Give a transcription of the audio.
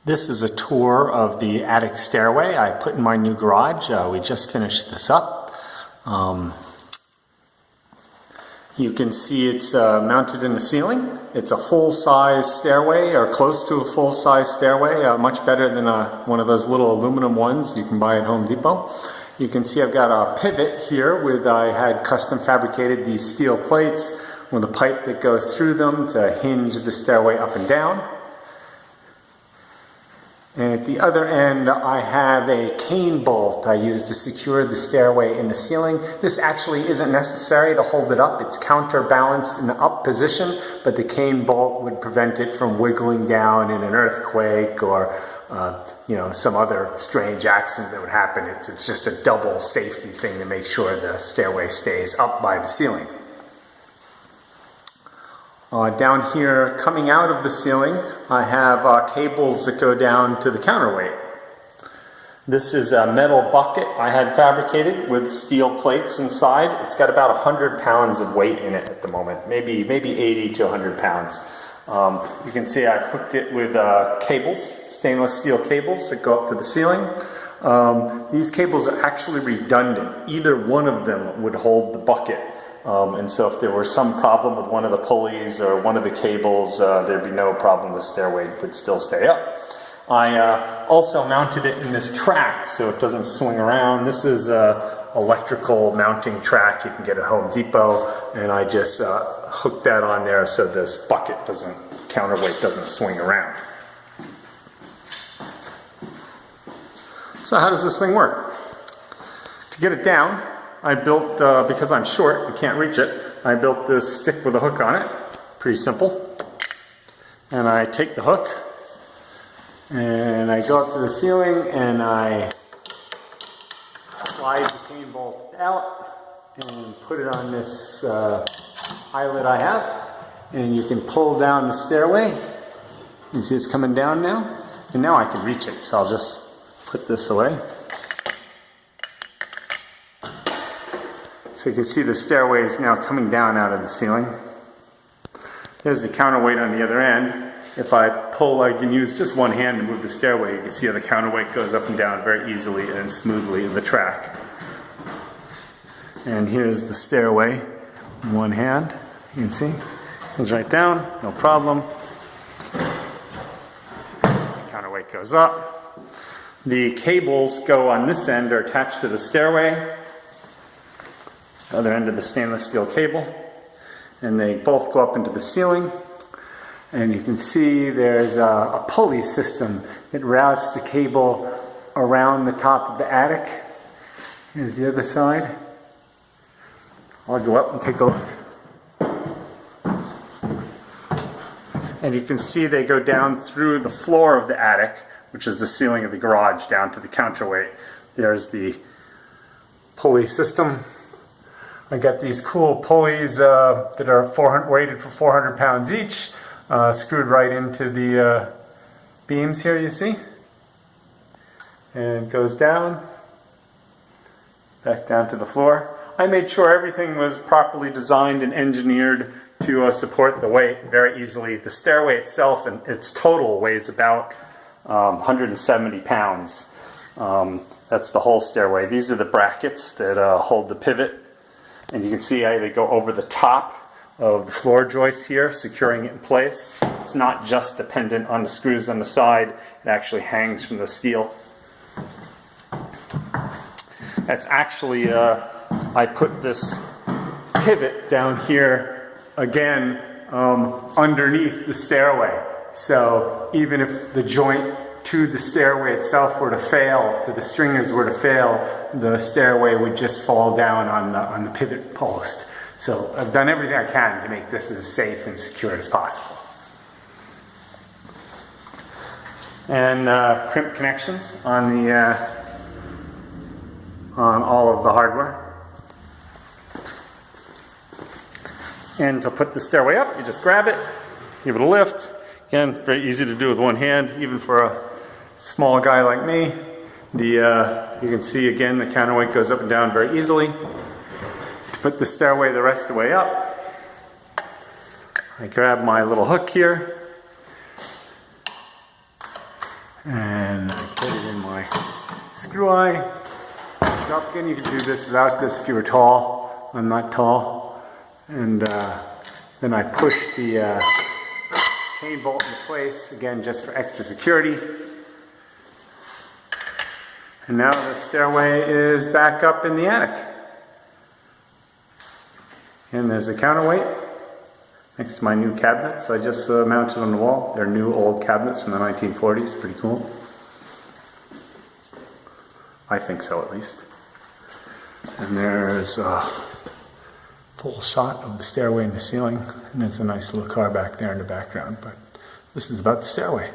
This is a tour of the attic stairway I put in my new garage. We just finished this up. You can see it's mounted in the ceiling. It's a full-size stairway, or close to a full-size stairway, much better than one of those little aluminum ones you can buy at Home Depot. You can see I've got a pivot here with, I had custom fabricated these steel plates with a pipe that goes through them to hinge the stairway up and down. And at the other end, I have a cane bolt I use to secure the stairway in the ceiling. This actually isn't necessary to hold it up. It's counterbalanced in the up position, but the cane bolt would prevent it from wiggling down in an earthquake or some other strange accident that would happen. It's just a double safety thing to make sure the stairway stays up by the ceiling. Down here, coming out of the ceiling, I have cables that go down to the counterweight. This is a metal bucket I had fabricated with steel plates inside. It's got about 100 pounds of weight in it at the moment, maybe 80 to 100 pounds. You can see I've hooked it with cables, stainless steel cables that go up to the ceiling. These cables are actually redundant. Either one of them would hold the bucket. And so if there were some problem with one of the pulleys or one of the cables, there'd be no problem. The stairway would still stay up. I also mounted it in this track so it doesn't swing around. This is an electrical mounting track you can get at Home Depot, and I just hooked that on there so this counterweight doesn't swing around. So how does this thing work? To get it down, I built, because I'm short and can't reach it, I built this stick with a hook on it. Pretty simple. And I take the hook and I go up to the ceiling and I slide the cane bolt out and put it on this eyelet I have. And you can pull down the stairway. You can see it's coming down now. And now I can reach it, so I'll just put this away. So you can see the stairway is now coming down out of the ceiling. There's the counterweight on the other end. If I pull, I can use just one hand to move the stairway. You can see how the counterweight goes up and down very easily and smoothly in the track. And here's the stairway in one hand. You can see, goes right down, no problem. The counterweight goes up. The cables go on this end, are attached to the stairway. Other end of the stainless steel cable, and they both go up into the ceiling. And you can see there's a pulley system that routes the cable around the top of the attic. Here's the other side. I'll go up and take a look. And you can see they go down through the floor of the attic, which is the ceiling of the garage, down to the counterweight. There's the pulley system. I got these cool pulleys that are weighted for 400 pounds each, screwed right into the beams here, you see. And it goes down, back down to the floor. I made sure everything was properly designed and engineered to support the weight very easily. The stairway itself, and its total, weighs about 170 pounds. That's the whole stairway. These are the brackets that hold the pivot. And you can see how they go over the top of the floor joist here, securing it in place. It's not just dependent on the screws on the side. It actually hangs from the steel. That's actually, I put this pivot down here again underneath the stairway. So even if the joint to the stairway itself were to fail, to the stringers were to fail, the stairway would just fall down on the pivot post. So I've done everything I can to make this as safe and secure as possible. And crimp connections on all of the hardware. And to put the stairway up, you just grab it, give it a lift. Again, very easy to do with one hand, even for a small guy like me. You can see again the counterweight goes up and down very easily. To put the stairway the rest of the way up, I grab my little hook here And I put it in my screw eye. Drop again. You can do this without this if you were tall. I'm not tall. And then I push the chain bolt into place, again just for extra security. And now the stairway is back up in the attic. And there's a counterweight next to my new cabinets I just mounted on the wall. They're new old cabinets from the 1940s, pretty cool. I think so, at least. And there's a full shot of the stairway and the ceiling, and there's a nice little car back there in the background, but this is about the stairway.